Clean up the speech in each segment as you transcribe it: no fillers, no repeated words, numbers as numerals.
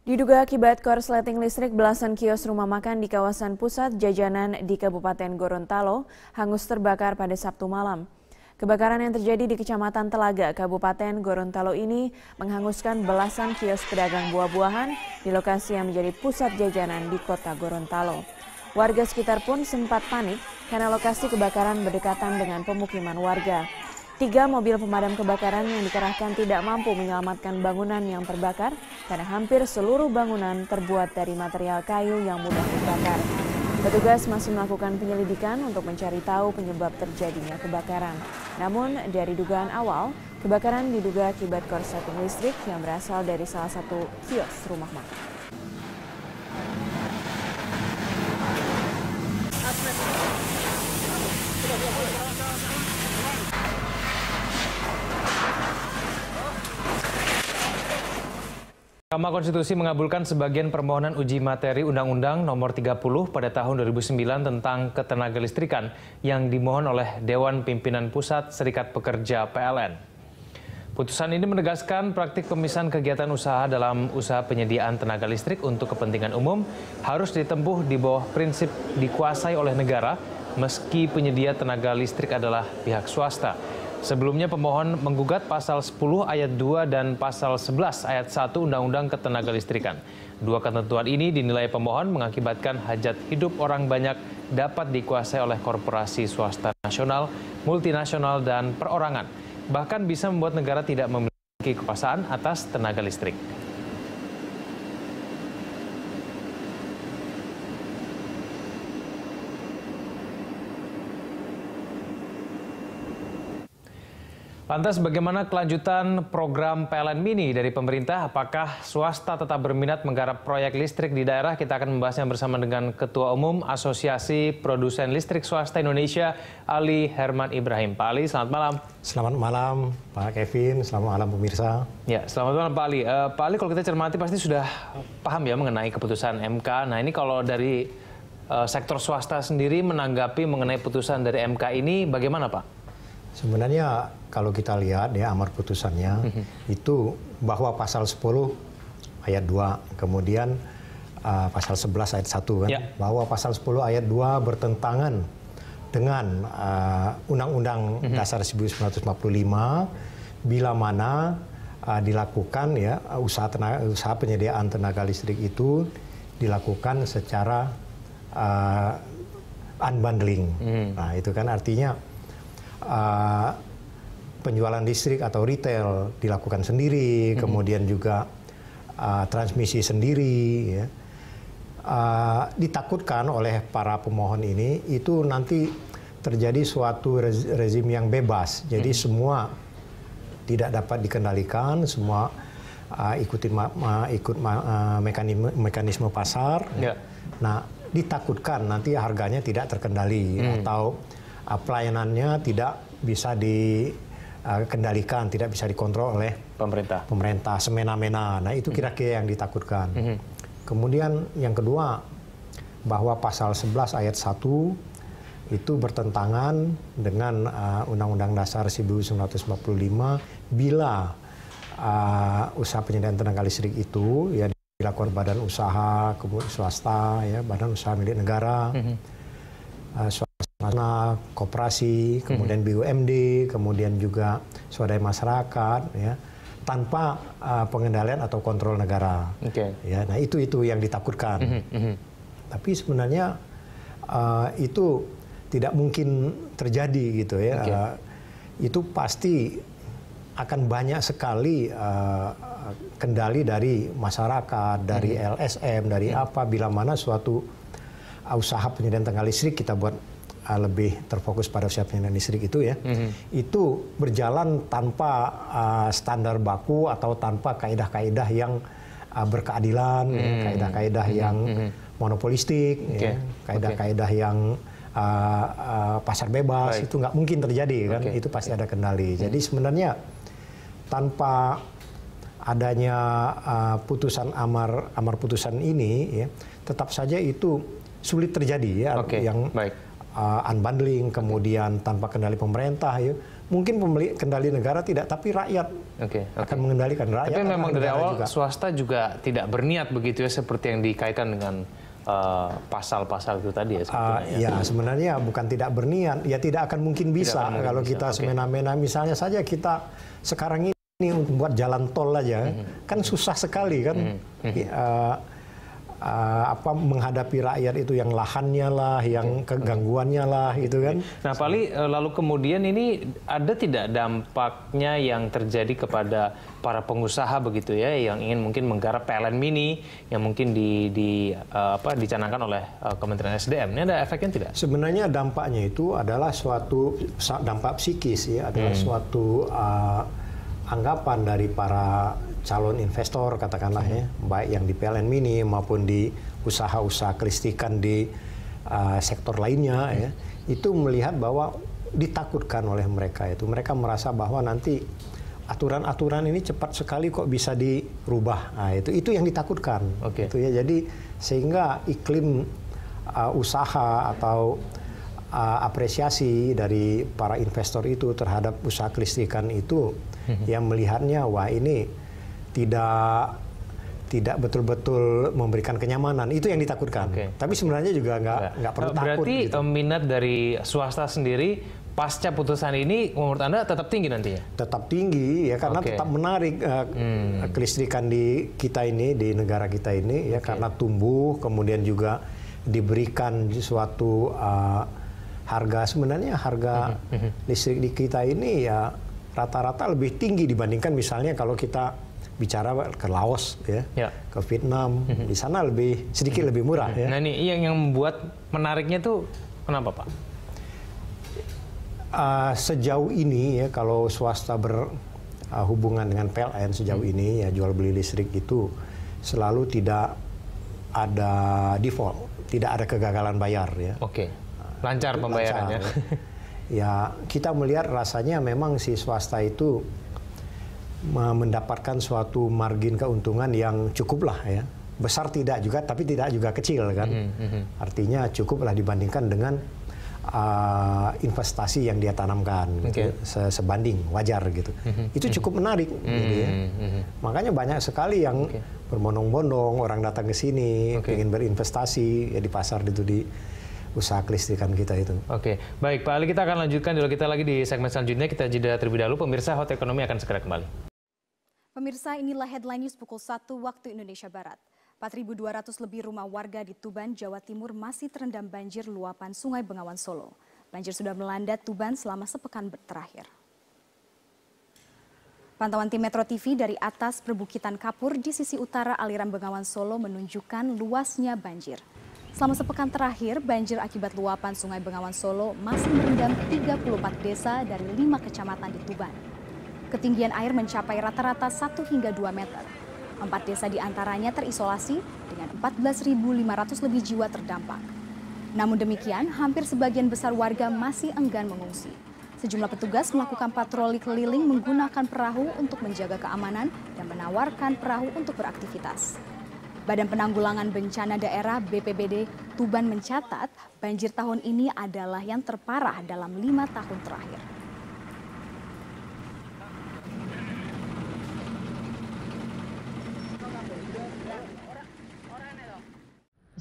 Diduga akibat korsleting listrik, belasan kios rumah makan di kawasan pusat jajanan di Kabupaten Gorontalo hangus terbakar pada Sabtu malam. Kebakaran yang terjadi di Kecamatan Telaga, Kabupaten Gorontalo ini menghanguskan belasan kios pedagang buah-buahan di lokasi yang menjadi pusat jajanan di kota Gorontalo. Warga sekitar pun sempat panik karena lokasi kebakaran berdekatan dengan pemukiman warga. 3 mobil pemadam kebakaran yang dikerahkan tidak mampu menyelamatkan bangunan yang terbakar karena hampir seluruh bangunan terbuat dari material kayu yang mudah terbakar. Petugas masih melakukan penyelidikan untuk mencari tahu penyebab terjadinya kebakaran. Namun dari dugaan awal, kebakaran diduga akibat korsleting listrik yang berasal dari salah satu kios rumah makan. Mahkamah Konstitusi mengabulkan sebagian permohonan uji materi Undang-Undang Nomor 30 pada tahun 2009 tentang ketenagalistrikan yang dimohon oleh Dewan Pimpinan Pusat Serikat Pekerja PLN. Putusan ini menegaskan praktik pemisahan kegiatan usaha dalam usaha penyediaan tenaga listrik untuk kepentingan umum harus ditempuh di bawah prinsip dikuasai oleh negara meski penyedia tenaga listrik adalah pihak swasta. Sebelumnya pemohon menggugat pasal 10 ayat 2 dan pasal 11 ayat 1 Undang-Undang Ketenagalistrikan. Dua ketentuan ini dinilai pemohon mengakibatkan hajat hidup orang banyak dapat dikuasai oleh korporasi swasta nasional, multinasional, dan perorangan. Bahkan bisa membuat negara tidak memiliki kekuasaan atas tenaga listrik. Lantas bagaimana kelanjutan program PLN Mini dari pemerintah? Apakah swasta tetap berminat menggarap proyek listrik di daerah? Kita akan membahasnya bersama dengan Ketua Umum Asosiasi Produsen Listrik Swasta Indonesia, Ali Herman Ibrahim. Pak Ali, selamat malam. Selamat malam Pak Kevin, selamat malam pemirsa. Ya, selamat malam Pak Ali. Pak Ali, kalau kita cermati pasti sudah paham ya mengenai keputusan MK. Nah ini kalau dari sektor swasta sendiri menanggapi mengenai putusan dari MK ini bagaimana Pak? Sebenarnya kalau kita lihat ya amar putusannya itu bahwa pasal 10 ayat 2 kemudian pasal 11 ayat 1 kan ya. Bahwa pasal 10 ayat 2 bertentangan dengan Undang-Undang Dasar 1945 bila mana dilakukan ya usaha penyediaan tenaga listrik itu dilakukan secara unbundling. Nah, itu kan artinya penjualan listrik atau retail dilakukan sendiri, kemudian juga transmisi sendiri. Ya. Ditakutkan oleh para pemohon ini itu nanti terjadi suatu rezim yang bebas. Jadi semua tidak dapat dikendalikan, semua ikut mekanisme pasar. Ya. Nah, ditakutkan nanti harganya tidak terkendali atau pelayanannya tidak bisa dikendalikan, tidak bisa dikontrol oleh pemerintah semena-mena. Nah, itu kira-kira yang ditakutkan. Kemudian yang kedua, bahwa pasal 11 ayat 1 itu bertentangan dengan Undang-Undang Dasar 1945 bila usaha penyediaan tenaga listrik itu ya dilakukan badan usaha, kemudian swasta, ya, badan usaha milik negara, koperasi, kemudian BUMD, kemudian juga swadaya masyarakat, ya, tanpa pengendalian atau kontrol negara. Ya, nah itu yang ditakutkan. Tapi sebenarnya itu tidak mungkin terjadi gitu ya. Itu pasti akan banyak sekali kendali dari masyarakat, dari LSM, dari apa bila mana suatu usaha penyediaan tenaga listrik kita buat lebih terfokus pada usaha penyediaan listrik itu ya, itu berjalan tanpa standar baku atau tanpa kaidah-kaidah yang berkeadilan, kaidah-kaidah yang monopolistik, kaidah-kaidah yang pasar bebas. Itu nggak mungkin terjadi kan, itu pasti ada kendali. Jadi sebenarnya tanpa adanya putusan amar putusan ini, ya, tetap saja itu sulit terjadi ya, yang unbundling, kemudian tanpa kendali pemerintah, ya, mungkin kendali negara tidak, tapi rakyat akan mengendalikan rakyat. Tapi memang dari awal juga. Swasta juga tidak berniat begitu ya, seperti yang dikaitkan dengan pasal-pasal itu tadi ya. Ya sebenarnya bukan tidak berniat, ya tidak akan mungkin bisa kalau kita semena-mena. Misalnya saja kita sekarang ini untuk buat jalan tol aja kan susah sekali kan. Menghadapi rakyat itu yang lahannya lah, yang kegangguannya lah, gitu kan. Nah, Pak Ali, lalu kemudian ini ada tidak dampaknya yang terjadi kepada para pengusaha begitu ya, yang ingin mungkin menggarap PLN Mini yang mungkin dicanangkan oleh Kementerian SDM? Ini ada efeknya tidak? Sebenarnya dampaknya itu adalah suatu dampak psikis ya, adalah suatu anggapan dari para calon investor katakanlah ya, baik yang di PLN Mini maupun di usaha-usaha kelistrikan di sektor lainnya ya, itu melihat bahwa ditakutkan oleh mereka itu. Mereka merasa bahwa nanti aturan-aturan ini cepat sekali kok bisa dirubah. Nah, itu yang ditakutkan. Itu ya. Jadi sehingga iklim usaha atau apresiasi dari para investor itu terhadap usaha kelistrikan itu yang melihatnya wah ini tidak betul-betul memberikan kenyamanan, itu yang ditakutkan. Tapi sebenarnya juga nggak perlu takut. Berarti gitu. Minat dari swasta sendiri pasca putusan ini menurut Anda tetap tinggi nantinya? Tetap tinggi ya, karena tetap menarik kelistrikan di kita ini, di negara kita ini ya, karena tumbuh, kemudian juga diberikan suatu harga, sebenarnya harga listrik di kita ini ya rata-rata lebih tinggi dibandingkan misalnya kalau kita bicara ke Laos ya, ke Vietnam, di sana sedikit lebih murah ya. Nah ini yang membuat menariknya tuh kenapa Pak? Sejauh ini ya, kalau swasta berhubungan dengan PLN sejauh ini ya, jual beli listrik itu selalu tidak ada default, tidak ada kegagalan bayar ya. Lancar pembayarannya. Ya kita melihat rasanya memang si swasta itu mendapatkan suatu margin keuntungan yang cukup lah ya. Besar tidak juga, tapi tidak juga kecil kan. Artinya cukup lah dibandingkan dengan investasi yang dia tanamkan, gitu, sebanding wajar gitu. Itu cukup menarik, gitu ya. Makanya banyak sekali yang berbondong-bondong orang datang ke sini, ingin berinvestasi ya, di pasar itu, di usaha kelistrikan kita itu. Baik Pak Ali, kita akan lanjutkan dulu kita lagi di segmen selanjutnya. Kita jeda terlebih dahulu. Pemirsa, Hot Ekonomi akan segera kembali. Pemirsa, inilah headline news pukul 1 waktu Indonesia Barat. 4.200 lebih rumah warga di Tuban, Jawa Timur masih terendam banjir luapan Sungai Bengawan Solo. Banjir sudah melanda Tuban selama sepekan terakhir. Pantauan tim Metro TV dari atas perbukitan Kapur di sisi utara aliran Bengawan Solo menunjukkan luasnya banjir. Selama sepekan terakhir, banjir akibat luapan Sungai Bengawan Solo masih merendam 34 desa dari 5 kecamatan di Tuban. Ketinggian air mencapai rata-rata 1 hingga 2 meter. 4 desa diantaranya terisolasi dengan 14.500 lebih jiwa terdampak. Namun demikian, hampir sebagian besar warga masih enggan mengungsi. Sejumlah petugas melakukan patroli keliling menggunakan perahu untuk menjaga keamanan dan menawarkan perahu untuk beraktivitas. Badan Penanggulangan Bencana Daerah BPBD Tuban mencatat banjir tahun ini adalah yang terparah dalam 5 tahun terakhir.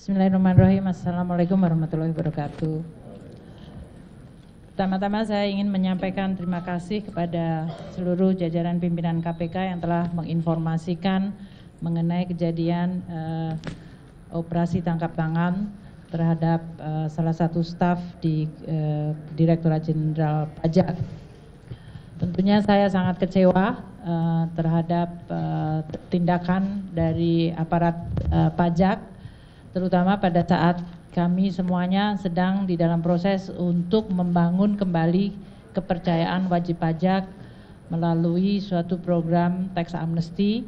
Bismillahirrahmanirrahim. Assalamualaikum warahmatullahi wabarakatuh. Pertama-tama saya ingin menyampaikan terima kasih kepada seluruh jajaran pimpinan KPK yang telah menginformasikan mengenai kejadian operasi tangkap tangan terhadap salah satu staf di Direktorat Jenderal Pajak. Tentunya saya sangat kecewa terhadap tindakan dari aparat pajak, terutama pada saat kami semuanya sedang di dalam proses untuk membangun kembali kepercayaan wajib pajak melalui suatu program tax amnesty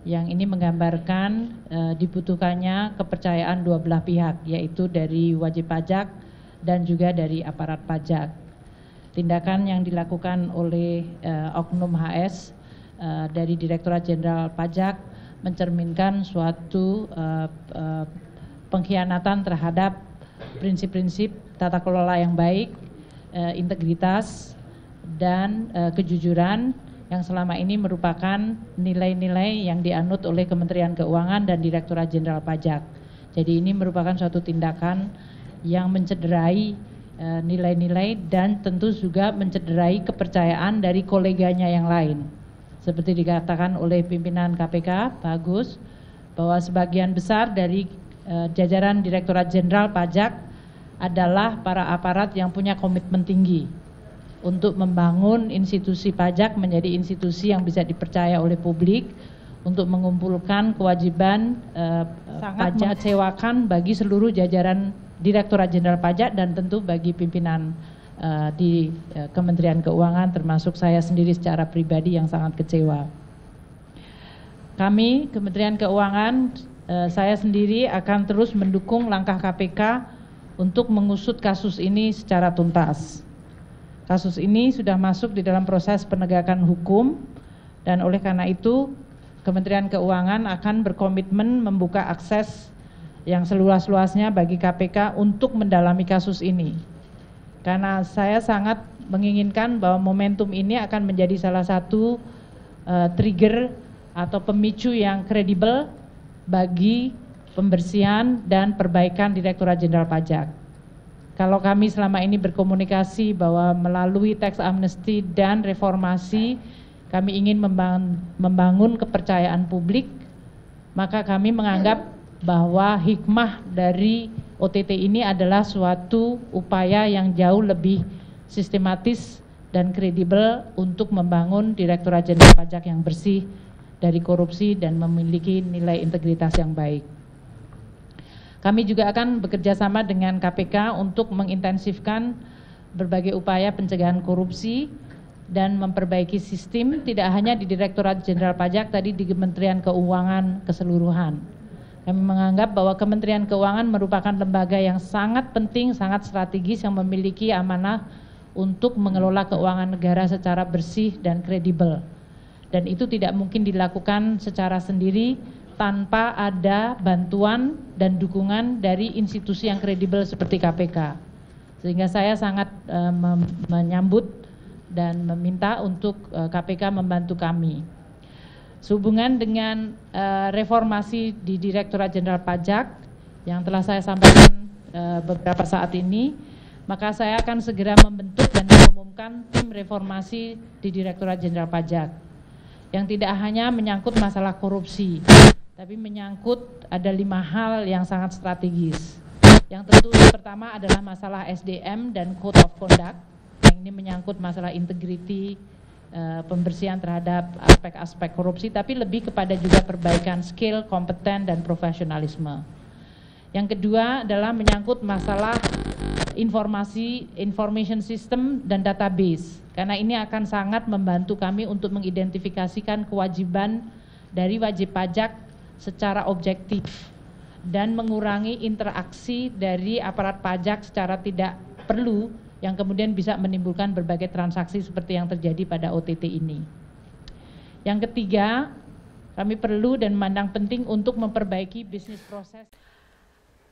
yang ini menggambarkan dibutuhkannya kepercayaan dua belah pihak, yaitu dari wajib pajak dan juga dari aparat pajak. Tindakan yang dilakukan oleh Oknum HS dari Direktorat Jenderal Pajak mencerminkan suatu pengkhianatan terhadap prinsip-prinsip tata kelola yang baik, integritas, dan kejujuran yang selama ini merupakan nilai-nilai yang dianut oleh Kementerian Keuangan dan Direktorat Jenderal Pajak. Jadi ini merupakan suatu tindakan yang mencederai nilai-nilai dan tentu juga mencederai kepercayaan dari koleganya yang lain. Seperti dikatakan oleh pimpinan KPK, Pak Agus, bahwa sebagian besar dari jajaran Direktorat Jenderal Pajak adalah para aparat yang punya komitmen tinggi untuk membangun institusi pajak menjadi institusi yang bisa dipercaya oleh publik, untuk mengumpulkan kewajiban sangat mengecewakan bagi seluruh jajaran Direktorat Jenderal Pajak dan tentu bagi pimpinan di Kementerian Keuangan, termasuk saya sendiri secara pribadi yang sangat kecewa. Kami Kementerian Keuangan, saya sendiri akan terus mendukung langkah KPK untuk mengusut kasus ini secara tuntas. Kasus ini sudah masuk di dalam proses penegakan hukum dan oleh karena itu Kementerian Keuangan akan berkomitmen membuka akses yang seluas-luasnya bagi KPK untuk mendalami kasus ini. Karena saya sangat menginginkan bahwa momentum ini akan menjadi salah satu trigger atau pemicu yang kredibel bagi pembersihan dan perbaikan Direktorat Jenderal Pajak. Kalau kami selama ini berkomunikasi bahwa melalui tax amnesty dan reformasi kami ingin membangun kepercayaan publik, maka kami menganggap bahwa hikmah dari OTT ini adalah suatu upaya yang jauh lebih sistematis dan kredibel untuk membangun Direktorat Jenderal Pajak yang bersih dari korupsi dan memiliki nilai integritas yang baik. Kami juga akan bekerja sama dengan KPK untuk mengintensifkan berbagai upaya pencegahan korupsi dan memperbaiki sistem tidak hanya di Direktorat Jenderal Pajak, tadi di Kementerian Keuangan keseluruhan. Kami menganggap bahwa Kementerian Keuangan merupakan lembaga yang sangat penting, sangat strategis yang memiliki amanah untuk mengelola keuangan negara secara bersih dan kredibel. Dan itu tidak mungkin dilakukan secara sendiri tanpa ada bantuan dan dukungan dari institusi yang kredibel seperti KPK. Sehingga saya sangat menyambut dan meminta untuk KPK membantu kami. Sehubungan dengan reformasi di Direktorat Jenderal Pajak yang telah saya sampaikan beberapa saat ini, maka saya akan segera membentuk dan mengumumkan tim reformasi di Direktorat Jenderal Pajak yang tidak hanya menyangkut masalah korupsi, tapi menyangkut ada 5 hal yang sangat strategis. Yang tentu pertama adalah masalah SDM dan Code of Conduct, yang ini menyangkut masalah integriti, pembersihan terhadap aspek-aspek korupsi, tapi lebih kepada juga perbaikan skill, kompeten, dan profesionalisme. Yang kedua adalah menyangkut masalah information system dan database, karena ini akan sangat membantu kami untuk mengidentifikasikan kewajiban dari wajib pajak secara objektif dan mengurangi interaksi dari aparat pajak secara tidak perlu yang kemudian bisa menimbulkan berbagai transaksi seperti yang terjadi pada OTT ini. Yang ketiga, kami perlu dan memandang penting untuk memperbaiki bisnis proses.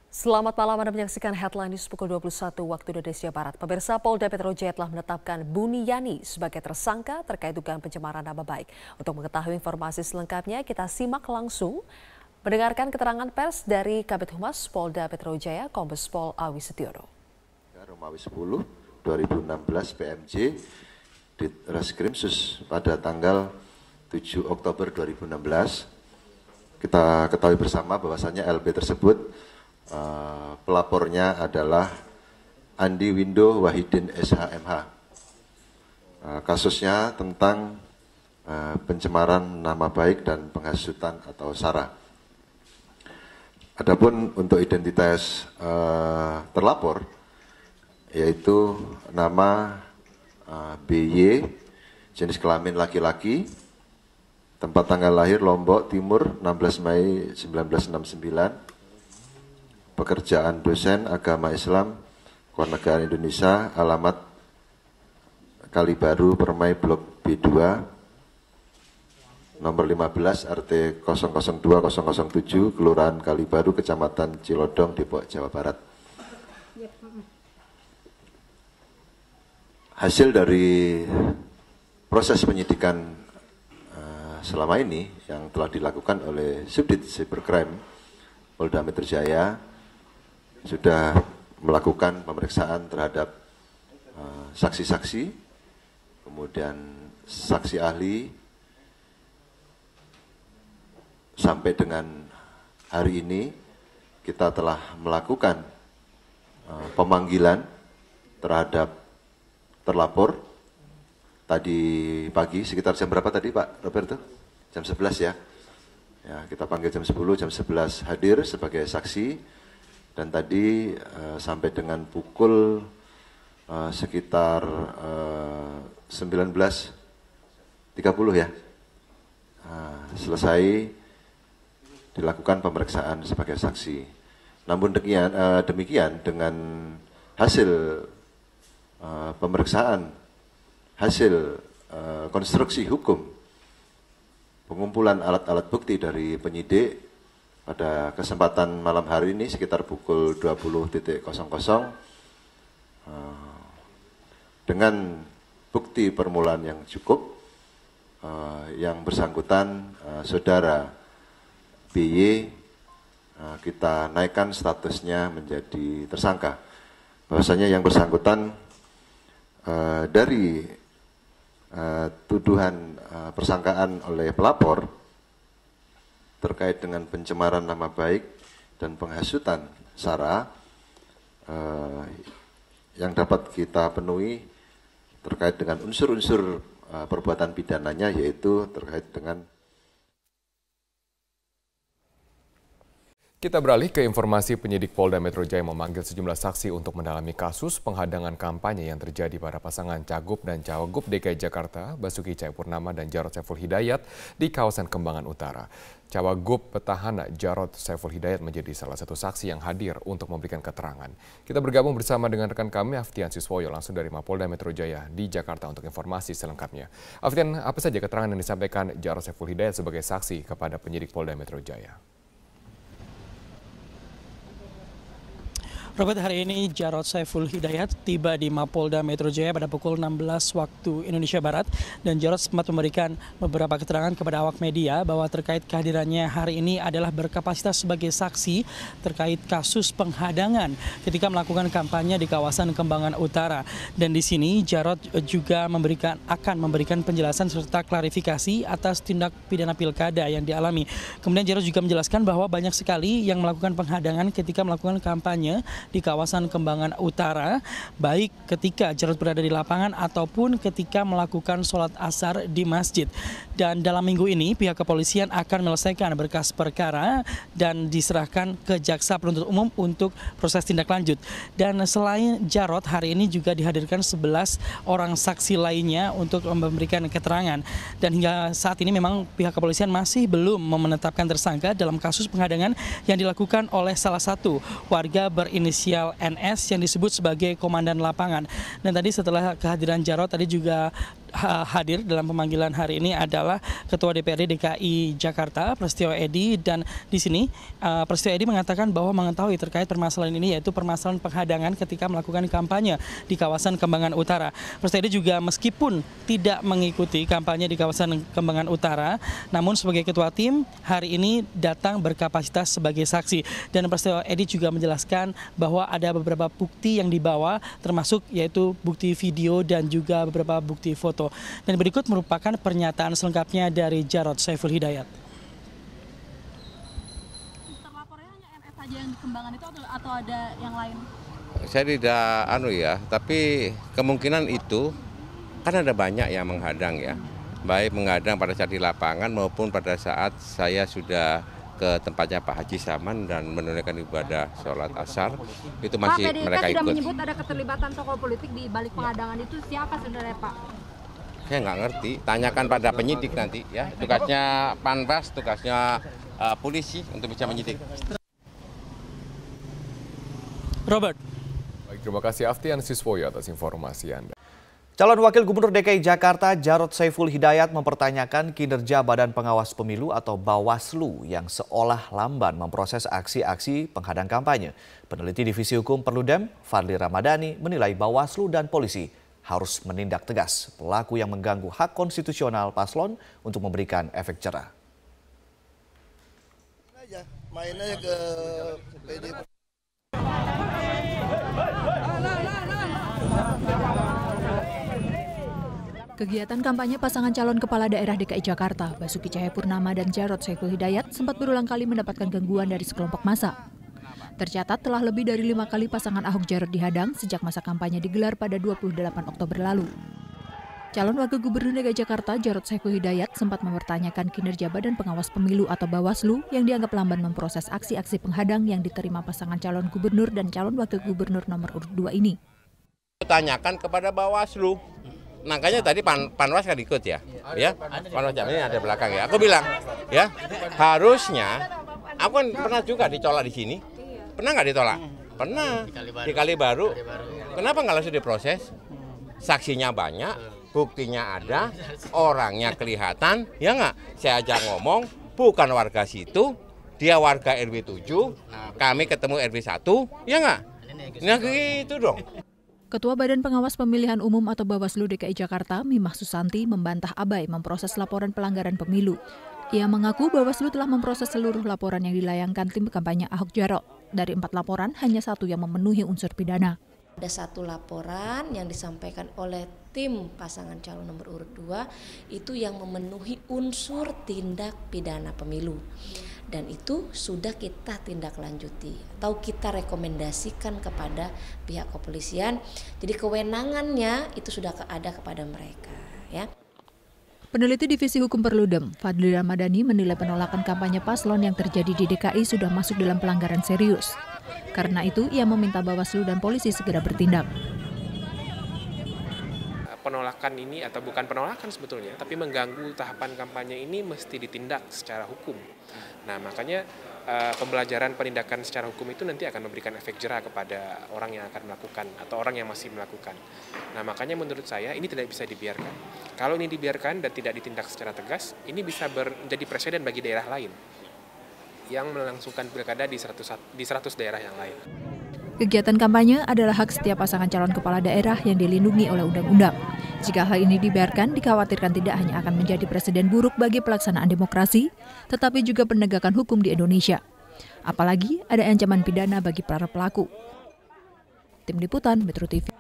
Selamat malam, Anda menyaksikan Headline News pukul 21 waktu Indonesia Barat. Pemirsa, Polda Metro Jaya telah menetapkan Buniyani sebagai tersangka terkait dugaan pencemaran nama baik. Untuk mengetahui informasi selengkapnya, kita simak langsung mendengarkan keterangan pers dari Kabid Humas Polda Metro Jaya, Kombes Pol Awi Setiono. Romawi 10 2016 PMJ di Reskrim Sus pada tanggal 7 Oktober 2016. Kita ketahui bersama bahwasannya LB tersebut pelapornya adalah Andi Windo Wahidin SHMH. Kasusnya tentang pencemaran nama baik dan penghasutan atau sara. Adapun untuk identitas terlapor, yaitu nama BY, jenis kelamin laki-laki, tempat tanggal lahir Lombok Timur 16 Mei 1969, pekerjaan dosen agama Islam, Kewarganegaraan Indonesia, alamat Kalibaru, Permai, Blok B2, nomor 15, RT 002007, Kelurahan Kalibaru, Kecamatan Cilodong, Depok, Jawa Barat. hasil dari proses penyidikan selama ini yang telah dilakukan oleh Subdit Cybercrime Polda Metro Jaya sudah melakukan pemeriksaan terhadap saksi-saksi, kemudian saksi ahli, sampai dengan hari ini kita telah melakukan pemanggilan terhadap terlapor. Tadi pagi sekitar jam berapa tadi Pak Roberto? Jam 11 ya. Ya, kita panggil jam 10, jam 11 hadir sebagai saksi. Dan tadi sampai dengan pukul sekitar 19.30 ya. Selesai dilakukan pemeriksaan sebagai saksi. Namun demikian dengan hasil pemeriksaan, hasil konstruksi hukum, pengumpulan alat-alat bukti dari penyidik pada kesempatan malam hari ini sekitar pukul 20.00 dengan bukti permulaan yang cukup, yang bersangkutan saudara BY kita naikkan statusnya menjadi tersangka. Bahwasanya yang bersangkutan dari tuduhan persangkaan oleh pelapor terkait dengan pencemaran nama baik dan penghasutan SARA yang dapat kita penuhi terkait dengan unsur-unsur perbuatan pidananya, yaitu terkait dengan. Kita beralih ke informasi. Penyidik Polda Metro Jaya memanggil sejumlah saksi untuk mendalami kasus penghadangan kampanye yang terjadi pada pasangan Cagup dan Cawagup DKI Jakarta, Basuki Cahayapurnama dan Jarod Saiful Hidayat di kawasan Kembangan Utara. Cawagup petahana Jarod Saiful Hidayat menjadi salah satu saksi yang hadir untuk memberikan keterangan. Kita bergabung bersama dengan rekan kami Aftian Siswoyo langsung dari Mapolda Metro Jaya di Jakarta untuk informasi selengkapnya. Aftian, apa saja keterangan yang disampaikan Jarod Saiful Hidayat sebagai saksi kepada penyidik Polda Metro Jaya? Robert, hari ini Jarod Saiful Hidayat tiba di Mapolda Metro Jaya pada pukul 16 waktu Indonesia Barat, dan Jarod sempat memberikan beberapa keterangan kepada awak media bahwa terkait kehadirannya hari ini adalah berkapasitas sebagai saksi terkait kasus penghadangan ketika melakukan kampanye di kawasan Kembangan Utara. Dan di sini Jarod juga akan memberikan penjelasan serta klarifikasi atas tindak pidana pilkada yang dialami. Kemudian Jarod juga menjelaskan bahwa banyak sekali yang melakukan penghadangan ketika melakukan kampanye di kawasan Kembangan Utara, baik ketika Jarod berada di lapangan ataupun ketika melakukan sholat asar di masjid. Dan dalam minggu ini pihak kepolisian akan menyelesaikan berkas perkara dan diserahkan ke jaksa penuntut umum untuk proses tindak lanjut. Dan selain Jarod, hari ini juga dihadirkan 11 orang saksi lainnya untuk memberikan keterangan. Dan hingga saat ini memang pihak kepolisian masih belum menetapkan tersangka dalam kasus penghadangan yang dilakukan oleh salah satu warga berinisial NS yang disebut sebagai komandan lapangan. Dan tadi setelah kehadiran Jarod, tadi juga hadir dalam pemanggilan hari ini adalah Ketua DPRD DKI Jakarta, Prasetyo Edy, dan di sini Prasetyo Edy mengatakan bahwa mengetahui terkait permasalahan ini, yaitu permasalahan penghadangan ketika melakukan kampanye di kawasan Kembangan Utara. Prasetyo Edy juga meskipun tidak mengikuti kampanye di kawasan Kembangan Utara, namun sebagai ketua tim hari ini datang berkapasitas sebagai saksi. Dan Prasetyo Edy juga menjelaskan bahwa ada beberapa bukti yang dibawa, termasuk yaitu bukti video dan juga beberapa bukti foto. Dan berikut merupakan pernyataan selengkapnya dari Jarod Saiful Hidayat. Terlapornya hanya NS saja yang di Kembangan itu atau ada yang lain? Saya tidak tapi kemungkinan itu kan ada banyak yang menghadang ya. Baik menghadang pada saat di lapangan maupun pada saat saya sudah ke tempatnya Pak Haji Saman dan menunaikan ibadah sholat asar, itu masih Pak, mereka ikut. Pak, PDIP sudah menyebut ada keterlibatan tokoh politik di balik penghadangan itu, siapa sebenarnya Pak? Saya nggak ngerti, tanyakan pada penyidik nanti ya. Tugasnya Panwas, tugasnya polisi untuk bisa menyidik. Robert. Baik, terima kasih Aftian Siswoyo atas informasi Anda. Calon Wakil Gubernur DKI Jakarta Jarod Saiful Hidayat mempertanyakan kinerja Badan Pengawas Pemilu atau Bawaslu yang seolah lamban memproses aksi-aksi penghadang kampanye. Peneliti Divisi Hukum Perludem, Fadli Ramadhani, menilai Bawaslu dan polisi harus menindak tegas pelaku yang mengganggu hak konstitusional paslon untuk memberikan efek jera. Mainnya ke PD. Kegiatan kampanye pasangan calon kepala daerah DKI Jakarta, Basuki Cahayapurnama dan Jarod Saiful Hidayat sempat berulang kali mendapatkan gangguan dari sekelompok massa. Tercatat telah lebih dari 5 kali pasangan Ahok Jarot dihadang sejak masa kampanye digelar pada 28 Oktober lalu. Calon Wakil Gubernur DKI Jakarta Jarod Saiful Hidayat sempat mempertanyakan kinerja Badan Pengawas Pemilu atau Bawaslu yang dianggap lamban memproses aksi-aksi penghadang yang diterima pasangan calon gubernur dan calon wakil gubernur nomor urut 2 ini. Tanyakan kepada Bawaslu. Makanya tadi Panwas kan ikut ya, Panwas ini ada belakang ya. Aku bilang, ya harusnya, aku kan pernah juga ditolak di sini, pernah nggak ditolak? Pernah, di Kalibaru. Kenapa nggak langsung diproses? Saksinya banyak, buktinya ada, orangnya kelihatan, ya nggak? Saya aja ngomong, bukan warga situ, dia warga RW 7, kami ketemu RW 1, ya nggak? Nah gitu dong. Ketua Badan Pengawas Pemilihan Umum atau Bawaslu DKI Jakarta, Mimah Susanti, membantah abai memproses laporan pelanggaran pemilu. Ia mengaku Bawaslu telah memproses seluruh laporan yang dilayangkan tim kampanye Ahok Jarot. Dari 4 laporan, hanya 1 yang memenuhi unsur pidana. Ada 1 laporan yang disampaikan oleh tim pasangan calon nomor urut 2 itu yang memenuhi unsur tindak pidana pemilu. Dan itu sudah kita tindak lanjuti atau kita rekomendasikan kepada pihak kepolisian. Jadi kewenangannya itu sudah ada kepada mereka, ya. Peneliti Divisi Hukum Perludem, Fadli Ramadhani, menilai penolakan kampanye paslon yang terjadi di DKI sudah masuk dalam pelanggaran serius. Karena itu, ia meminta Bawaslu dan polisi segera bertindak. Penolakan ini atau bukan penolakan sebetulnya, tapi mengganggu tahapan kampanye ini mesti ditindak secara hukum. Nah makanya pembelajaran penindakan secara hukum itu nanti akan memberikan efek jera kepada orang yang akan melakukan atau orang yang masih melakukan. Nah makanya menurut saya ini tidak bisa dibiarkan. Kalau ini dibiarkan dan tidak ditindak secara tegas, ini bisa menjadi presiden bagi daerah lain yang melangsungkan pilkada di 100 daerah yang lain. Kegiatan kampanye adalah hak setiap pasangan calon kepala daerah yang dilindungi oleh undang-undang. Jika hal ini dibiarkan, dikhawatirkan tidak hanya akan menjadi presiden buruk bagi pelaksanaan demokrasi, tetapi juga penegakan hukum di Indonesia. Apalagi ada ancaman pidana bagi para pelaku. Tim Liputan Metro TV.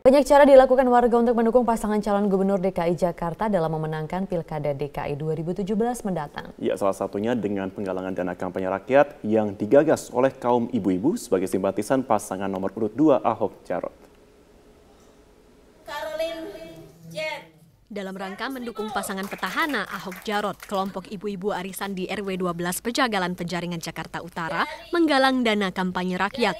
Banyak cara dilakukan warga untuk mendukung pasangan calon gubernur DKI Jakarta dalam memenangkan Pilkada DKI 2017 mendatang. Ya, salah satunya dengan penggalangan dana kampanye rakyat yang digagas oleh kaum ibu-ibu sebagai simpatisan pasangan nomor urut 2 Ahok Jarot. Dalam rangka mendukung pasangan petahana Ahok Jarot, kelompok ibu-ibu arisan di RW 12 Pejagalan Penjaringan Jakarta Utara menggalang dana kampanye rakyat.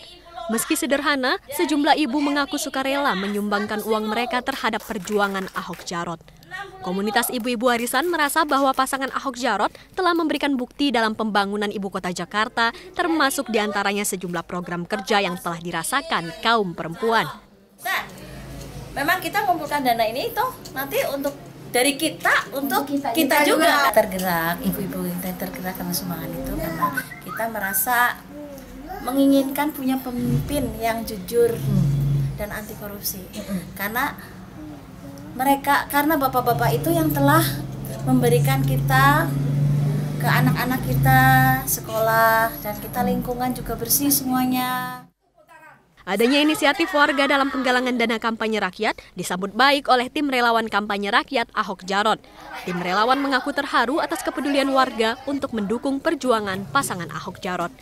Meski sederhana, sejumlah ibu mengaku sukarela menyumbangkan uang mereka terhadap perjuangan Ahok Jarot. Komunitas ibu-ibu arisan merasa bahwa pasangan Ahok Jarot telah memberikan bukti dalam pembangunan ibu kota Jakarta, termasuk diantaranya sejumlah program kerja yang telah dirasakan kaum perempuan. Nah, memang kita mengumpulkan dana ini toh nanti untuk dari kita untuk kita juga tergerak, ibu-ibu kita tergerak karena sumbangan itu karena kita merasa menginginkan punya pemimpin yang jujur dan anti korupsi. Karena bapak-bapak itu yang telah memberikan kita ke anak-anak kita sekolah dan kita lingkungan juga bersih semuanya. Adanya inisiatif warga dalam penggalangan dana kampanye rakyat disambut baik oleh tim relawan kampanye rakyat Ahok Jarot. Tim relawan mengaku terharu atas kepedulian warga untuk mendukung perjuangan pasangan Ahok Jarot.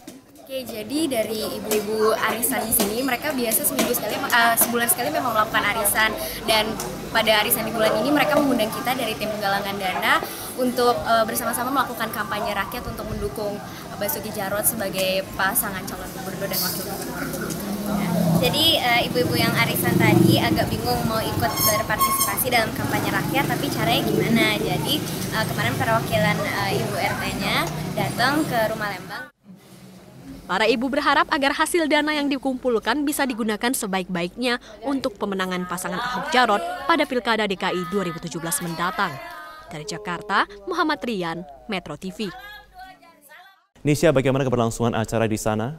Oke, jadi dari ibu-ibu arisan di sini mereka biasa sebulan sekali memang melakukan arisan, dan pada arisan di bulan ini mereka mengundang kita dari tim penggalangan dana untuk bersama-sama melakukan kampanye rakyat untuk mendukung Basuki Jarot sebagai pasangan calon gubernur dan wakil gubernur. Jadi ibu-ibu yang arisan tadi agak bingung mau ikut berpartisipasi dalam kampanye rakyat, tapi caranya gimana? Jadi kemarin perwakilan ibu RT-nya datang ke Rumah Lembang. Para ibu berharap agar hasil dana yang dikumpulkan bisa digunakan sebaik-baiknya untuk pemenangan pasangan Ahok Jarot pada Pilkada DKI 2017 mendatang. Dari Jakarta, Muhammad Rian, Metro TV. Nisha, bagaimana keberlangsungan acara di sana?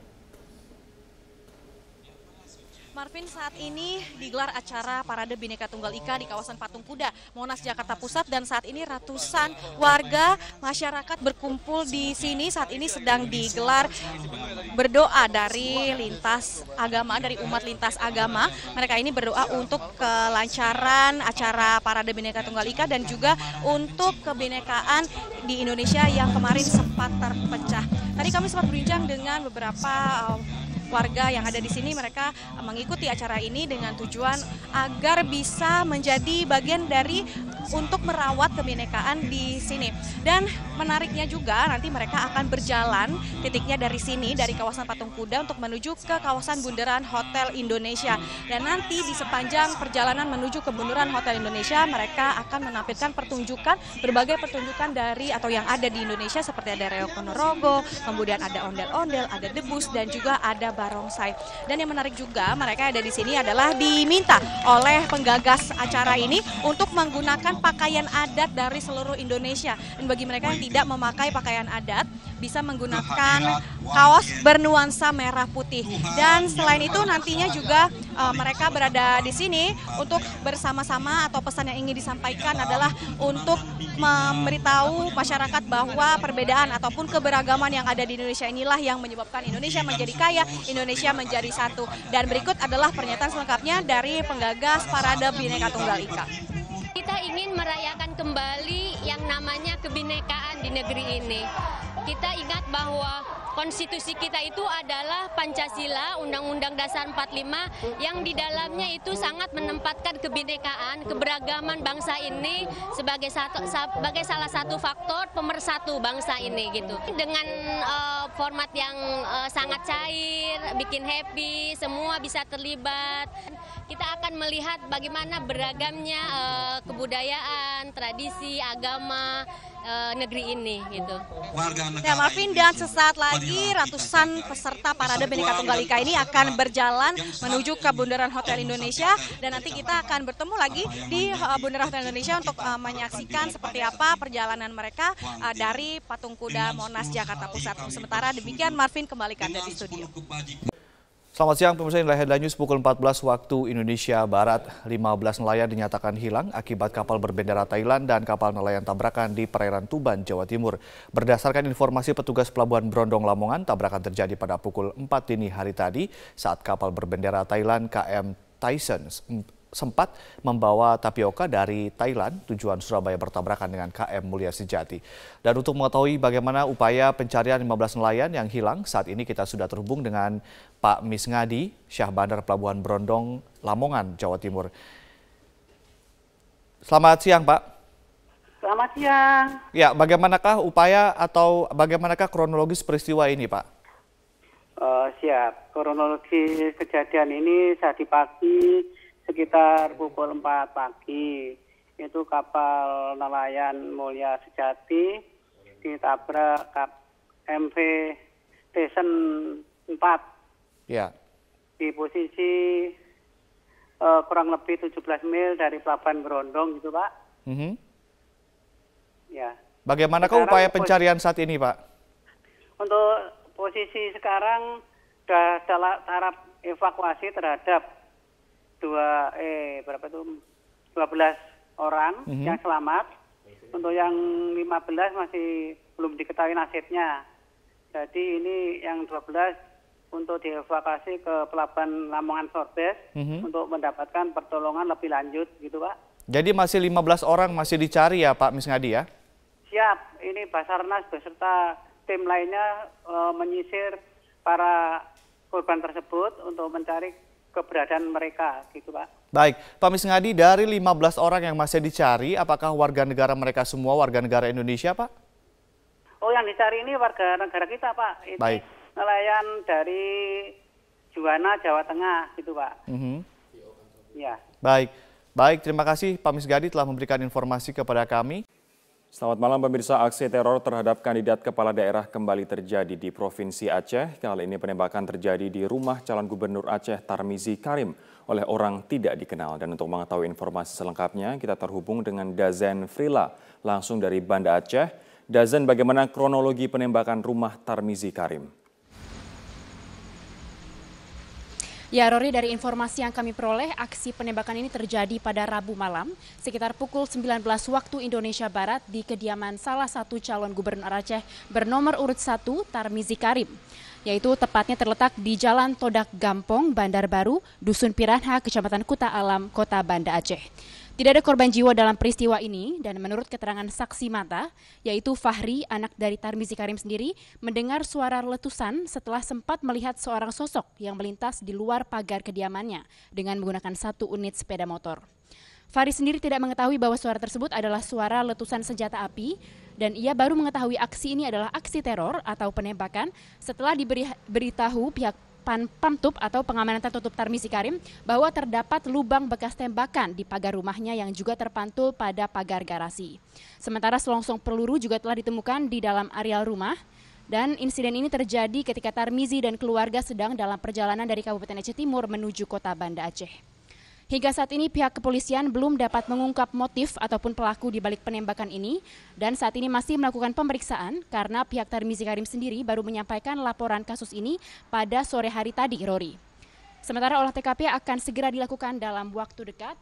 Marvin, saat ini digelar acara Parade Bhinneka Tunggal Ika di kawasan Patung Kuda, Monas, Jakarta Pusat, dan saat ini ratusan warga masyarakat berkumpul di sini. Saat ini sedang digelar berdoa dari lintas agama, dari umat lintas agama. Mereka ini berdoa untuk kelancaran acara Parade Bhinneka Tunggal Ika dan juga untuk kebinekaan di Indonesia yang kemarin sempat terpecah. Tadi kami sempat berbincang dengan beberapa warga yang ada di sini. Mereka mengikuti acara ini dengan tujuan agar bisa menjadi bagian dari untuk merawat kebinekaan di sini. Dan menariknya juga nanti mereka akan berjalan titiknya dari sini, dari kawasan Patung Kuda untuk menuju ke kawasan Bundaran Hotel Indonesia. Dan nanti di sepanjang perjalanan menuju ke Bundaran Hotel Indonesia mereka akan menampilkan pertunjukan, berbagai pertunjukan dari atau yang ada di Indonesia seperti ada Reok Ponorogo, kemudian ada ondel-ondel, ada debus dan juga ada barongsai. Dan yang menarik juga mereka ada di sini adalah diminta oleh penggagas acara ini untuk menggunakan pakaian adat dari seluruh Indonesia. Dan bagi mereka yang tidak memakai pakaian adat bisa menggunakan kaos bernuansa merah putih. Dan selain itu nantinya juga mereka berada di sini untuk bersama-sama, atau pesan yang ingin disampaikan adalah untuk memberitahu masyarakat bahwa perbedaan ataupun keberagaman yang ada di Indonesia inilah yang menyebabkan Indonesia menjadi kaya, Indonesia menjadi satu. Dan berikut adalah pernyataan selengkapnya dari penggagas Parade Bhinneka Tunggal Ika. Kita ingin merayakan kembali yang namanya kebinekaan di negeri ini. Kita ingat bahwa konstitusi kita itu adalah Pancasila, Undang-Undang Dasar 45, yang di dalamnya itu sangat menempatkan kebinekaan, keberagaman bangsa ini sebagai salah satu faktor pemersatu bangsa ini gitu. Dengan format yang sangat cair, bikin happy, semua bisa terlibat. Kita akan melihat bagaimana beragamnya kebudayaan, tradisi, agama negeri ini gitu. Ya Marvin, dan sesaat lagi ratusan peserta Parade Bhinneka Tunggal Ika ini akan berjalan menuju ke Bundaran Hotel Indonesia, dan nanti kita akan bertemu lagi di Bundaran Hotel Indonesia untuk menyaksikan seperti apa perjalanan mereka dari Patung Kuda Monas, Jakarta Pusat. Sementara demikian Marvin, kembali ke Anda di studio. Selamat siang pemirsa, inilah Headline News pukul 14 waktu Indonesia Barat. 15 nelayan dinyatakan hilang akibat kapal berbendera Thailand dan kapal nelayan tabrakan di perairan Tuban, Jawa Timur. Berdasarkan informasi petugas Pelabuhan Brondong Lamongan, tabrakan terjadi pada pukul 4 dini hari tadi saat kapal berbendera Thailand KM Tyson sempat membawa tapioka dari Thailand tujuan Surabaya bertabrakan dengan KM Mulia Sejati. Dan untuk mengetahui bagaimana upaya pencarian 15 nelayan yang hilang, saat ini kita sudah terhubung dengan Pak Misngadi, Syah Bandar Pelabuhan Brondong, Lamongan, Jawa Timur. Selamat siang, Pak. Selamat siang. Ya, bagaimanakah upaya atau bagaimanakah kronologis peristiwa ini, Pak? Siap. Kronologi kejadian ini tadi pagi sekitar pukul 4 pagi. Itu kapal nelayan Mulia Sejati ditabrak MV Tyson 4. Ya. Di posisi kurang lebih 17 mil dari Pelabuhan Brondong gitu, Pak. Ya. Bagaimanakah upaya pencarian saat ini, Pak? Untuk posisi sekarang sudah taraf evakuasi terhadap 12 orang yang selamat. Untuk yang 15 masih belum diketahui nasibnya. Jadi ini yang 12 untuk dievakuasi ke Pelabuhan Lamongan Sorbes untuk mendapatkan pertolongan lebih lanjut gitu, Pak. Jadi masih 15 orang masih dicari ya Pak Misngadi ya? Siap, ini Basarnas beserta tim lainnya menyisir para korban tersebut untuk mencari keberadaan mereka gitu, Pak. Baik, Pak Misngadi, dari 15 orang yang masih dicari, apakah warga negara mereka semua warga negara Indonesia, Pak? Oh, yang dicari ini warga negara kita, Pak. Ini baik. Nelayan dari Juwana, Jawa Tengah gitu, Pak. Ya. Baik, terima kasih Pak Misngadi telah memberikan informasi kepada kami. Selamat malam pemirsa, aksi teror terhadap kandidat kepala daerah kembali terjadi di Provinsi Aceh. Kali ini penembakan terjadi di rumah calon gubernur Aceh Tarmizi Karim oleh orang tidak dikenal. Dan untuk mengetahui informasi selengkapnya, kita terhubung dengan Dazen Frila langsung dari Banda Aceh. Dazen, bagaimana kronologi penembakan rumah Tarmizi Karim? Ya, Rory, dari informasi yang kami peroleh, aksi penembakan ini terjadi pada Rabu malam sekitar pukul 19 waktu Indonesia Barat di kediaman salah satu calon gubernur Aceh bernomor urut 1, Tarmizi Karim, yaitu tepatnya terletak di Jalan Todak Gampong, Bandar Baru, Dusun Piranha, Kecamatan Kuta Alam, Kota Banda Aceh. Tidak ada korban jiwa dalam peristiwa ini dan menurut keterangan saksi mata, yaitu Fahri, anak dari Tarmizi Karim sendiri, mendengar suara letusan setelah sempat melihat seorang sosok yang melintas di luar pagar kediamannya dengan menggunakan 1 unit sepeda motor. Fahri sendiri tidak mengetahui bahwa suara tersebut adalah suara letusan senjata api dan ia baru mengetahui aksi ini adalah aksi teror atau penembakan setelah diberitahu pihak Pamtub atau pengamanan tertutup Tarmizi Karim bahwa terdapat lubang bekas tembakan di pagar rumahnya yang juga terpantul pada pagar garasi. Sementara selongsong peluru juga telah ditemukan di dalam areal rumah dan insiden ini terjadi ketika Tarmizi dan keluarga sedang dalam perjalanan dari Kabupaten Aceh Timur menuju Kota Banda Aceh. Hingga saat ini pihak kepolisian belum dapat mengungkap motif ataupun pelaku di balik penembakan ini dan saat ini masih melakukan pemeriksaan karena pihak Tarmizi Karim sendiri baru menyampaikan laporan kasus ini pada sore hari tadi, Rory. Sementara olah TKP akan segera dilakukan dalam waktu dekat.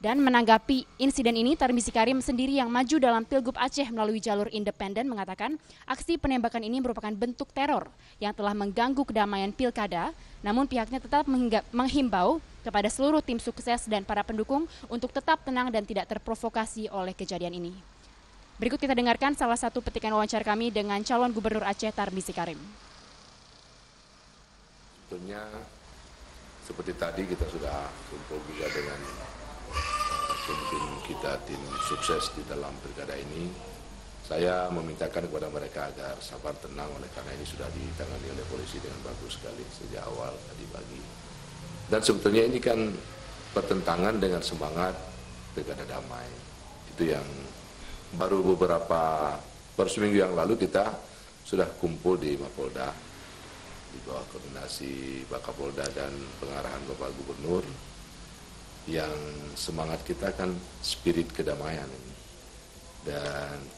Dan menanggapi insiden ini, Tarmizi Karim sendiri yang maju dalam Pilgub Aceh melalui jalur independen mengatakan aksi penembakan ini merupakan bentuk teror yang telah mengganggu kedamaian pilkada, namun pihaknya tetap menghimbau kepada seluruh tim sukses dan para pendukung untuk tetap tenang dan tidak terprovokasi oleh kejadian ini. Berikut kita dengarkan salah satu petikan wawancara kami dengan calon gubernur Aceh Tarmizi Karim. Tentunya seperti tadi kita sudah kumpul juga dengan tim kita, tim sukses di dalam pilkada ini. Saya memintakan kepada mereka agar sabar tenang oleh karena ini sudah ditangani oleh polisi dengan bagus sekali sejak awal tadi pagi. Dan sebetulnya ini kan bertentangan dengan semangat pilkada damai. Itu yang baru seminggu yang lalu kita sudah kumpul di Mapolda di bawah koordinasi Pak Kapolda dan pengarahan Bapak Gubernur. Yang semangat kita kan spirit kedamaian ini.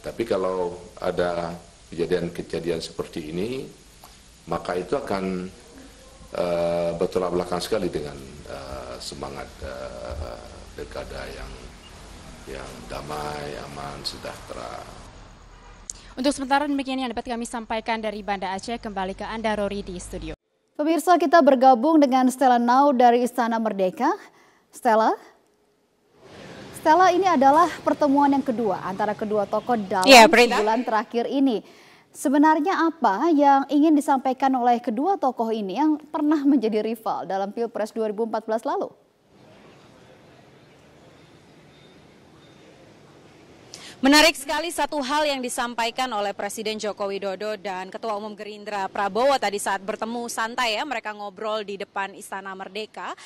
Tapi kalau ada kejadian-kejadian seperti ini, maka itu akan bertolak belakang sekali dengan semangat pilkada yang damai, aman, sejahtera. Untuk sementara demikian yang dapat kami sampaikan dari Banda Aceh. Kembali ke Anda, Rory, di studio. Pemirsa, kita bergabung dengan Stella Nau dari Istana Merdeka. Stella, ini adalah pertemuan yang kedua antara kedua tokoh dalam sebulan terakhir ini. Sebenarnya apa yang ingin disampaikan oleh kedua tokoh ini yang pernah menjadi rival dalam Pilpres 2014 lalu? Menarik sekali satu hal yang disampaikan oleh Presiden Joko Widodo dan Ketua Umum Gerindra Prabowo tadi saat bertemu santai ya, mereka ngobrol di depan Istana Merdeka.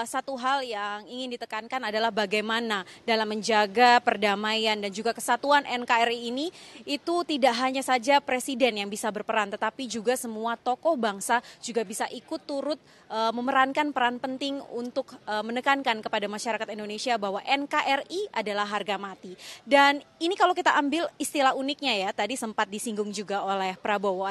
Satu hal yang ingin ditekankan adalah bagaimana dalam menjaga perdamaian dan juga kesatuan NKRI ini itu tidak hanya saja Presiden yang bisa berperan, tetapi juga semua tokoh bangsa juga bisa ikut turut memerankan peran penting untuk menekankan kepada masyarakat Indonesia bahwa NKRI adalah harga mati. Dan ini kalau kita ambil istilah uniknya ya, tadi sempat disinggung juga oleh Prabowo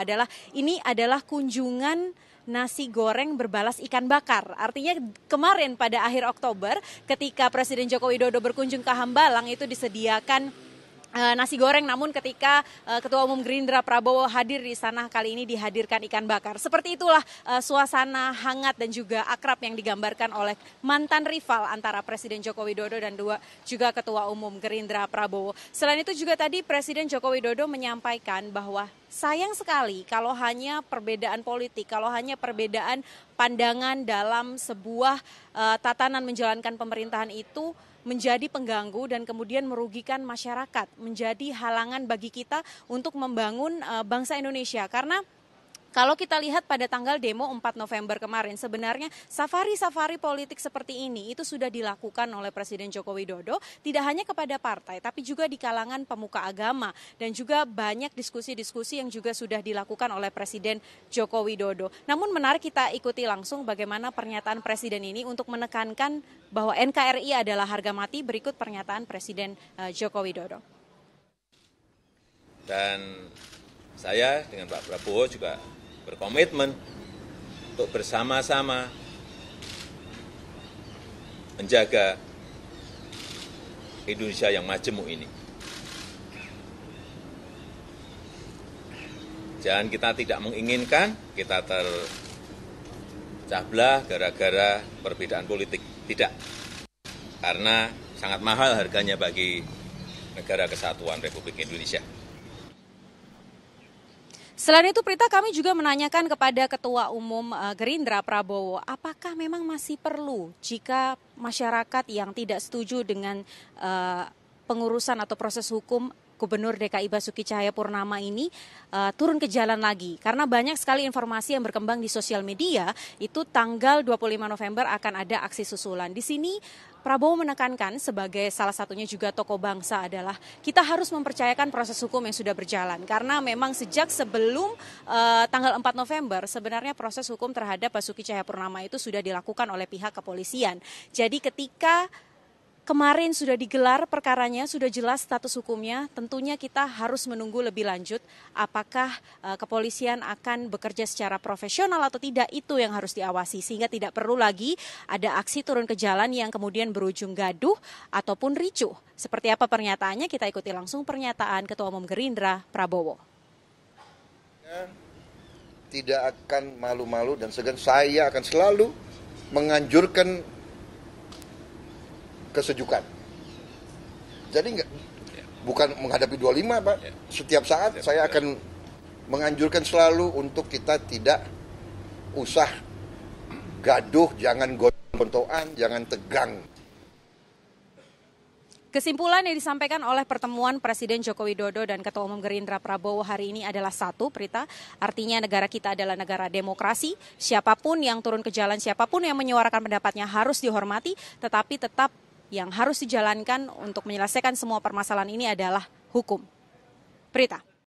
ini adalah kunjungan nasi goreng berbalas ikan bakar. Artinya kemarin pada akhir Oktober ketika Presiden Joko Widodo berkunjung ke Hambalang itu disediakan nasi goreng, namun ketika Ketua Umum Gerindra Prabowo hadir di sana kali ini dihadirkan ikan bakar. Seperti itulah suasana hangat dan juga akrab yang digambarkan oleh mantan rival antara Presiden Joko Widodo dan juga Ketua Umum Gerindra Prabowo. Selain itu juga tadi Presiden Joko Widodo menyampaikan bahwa sayang sekali kalau hanya perbedaan politik, kalau hanya perbedaan pandangan dalam sebuah tatanan menjalankan pemerintahan itu menjadi pengganggu dan kemudian merugikan masyarakat, menjadi halangan bagi kita untuk membangun bangsa Indonesia. Karena kalau kita lihat pada tanggal demo 4 November kemarin, sebenarnya safari-safari politik seperti ini itu sudah dilakukan oleh Presiden Joko Widodo, tidak hanya kepada partai, tapi juga di kalangan pemuka agama. Dan juga banyak diskusi-diskusi yang juga sudah dilakukan oleh Presiden Joko Widodo. Namun menarik kita ikuti langsung bagaimana pernyataan Presiden ini untuk menekankan bahwa NKRI adalah harga mati. Berikut pernyataan Presiden Joko Widodo. Dan saya dengan Pak Prabowo juga berkomitmen untuk bersama-sama menjaga Indonesia yang majemuk ini. Dan kita tidak menginginkan kita terpecah belah gara-gara perbedaan politik. Tidak. Karena sangat mahal harganya bagi negara kesatuan Republik Indonesia. Selain itu, Prita, kami juga menanyakan kepada Ketua Umum Gerindra Prabowo, apakah memang masih perlu jika masyarakat yang tidak setuju dengan pengurusan atau proses hukum Gubernur DKI Basuki Cahayapurnama ini turun ke jalan lagi. Karena banyak sekali informasi yang berkembang di sosial media, itu tanggal 25 November akan ada aksi susulan. Di sini Prabowo menekankan sebagai salah satunya juga tokoh bangsa adalah kita harus mempercayakan proses hukum yang sudah berjalan. Karena memang sejak sebelum tanggal 4 November sebenarnya proses hukum terhadap Basuki Cahayapurnama itu sudah dilakukan oleh pihak kepolisian. Jadi ketika kemarin sudah digelar perkaranya, sudah jelas status hukumnya, tentunya kita harus menunggu lebih lanjut apakah kepolisian akan bekerja secara profesional atau tidak, itu yang harus diawasi. Sehingga tidak perlu lagi ada aksi turun ke jalan yang kemudian berujung gaduh ataupun ricuh. Seperti apa pernyataannya, kita ikuti langsung pernyataan Ketua Umum Gerindra Prabowo. Tidak akan malu-malu dan segan, saya akan selalu menganjurkan kesejukan. Jadi bukan menghadapi 25, Pak. Setiap saat saya akan menganjurkan selalu untuk kita tidak usah gaduh, jangan gontok-gontokan, jangan tegang. Kesimpulan yang disampaikan oleh pertemuan Presiden Joko Widodo dan Ketua Umum Gerindra Prabowo hari ini adalah satu, Prita. Artinya negara kita adalah negara demokrasi. Siapapun yang turun ke jalan, siapapun yang menyuarakan pendapatnya harus dihormati, tetapi tetap yang harus dijalankan untuk menyelesaikan semua permasalahan ini adalah hukum. Prita.